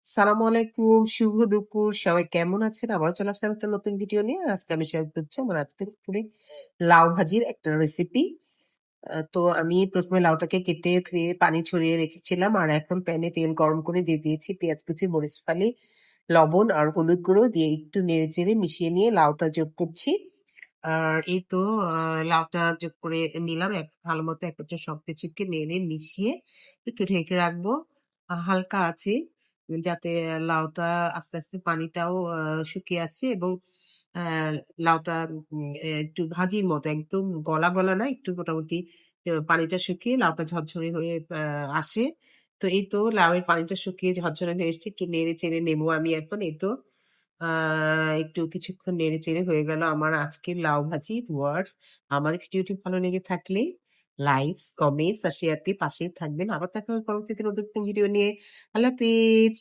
সালামু আলাইকুম, শুভ দুপুর। সবাই কেমন আছেন? আবারও চলে আসলাম একটা নতুন ভিডিও নিয়ে। আর আজকে আমি শেয়ার করছি আমার আজকের দুপুরে লাউ ভাজির একটা রেসিপি। তো আমি প্রথমে লাউটাকে কেটে ধুয়ে পানি ছড়িয়ে রেখেছিলাম, আর এখন প্যানে তেল গরম করে দিয়ে দিয়েছি পেঁয়াজ কুচি, মরিচ ফালি, লবণ আর হলুদ গুঁড়ো দিয়ে একটু নেড়ে চেড়ে মিশিয়ে নিয়ে লাউটা যোগ করছি। আর এই তো লাউটা যোগ করে নিলাম, ভালো মতো এক সবকিছুকে নেড়ে মিশিয়ে একটু ঢেকে রাখবো হালকা আছে, যাতে লাউটা আস্তে আস্তে পানিটাও শুকিয়ে আসছে, এবং আহ, লাউটা একটু ভাজির মতো, একদম গলা গলা না, একটু মোটামুটি পানিটা শুকিয়ে লাউটা ঝরঝরে হয়ে আসে। তো এই তো লাউয়ের পানিটা শুকিয়ে ঝরঝরে হয়ে এসেছে, একটু নেড়ে চেড়ে নেবো আমি এখন। এই তো একটু কিছুক্ষণ নেড়ে চেড়ে হয়ে গেল আমার আজকের লাউ ভাজি ওয়ার্ডস। আমার ভিডিওটি ভালো লেগে থাকলে লাইকস, কমেন্টস আর শেয়ার দিয়ে পাশেই থাকবেন। আবার দেখা হবে পরবর্তীতে নতুন ভিডিও নিয়ে। আল্লাহ হাফেজ।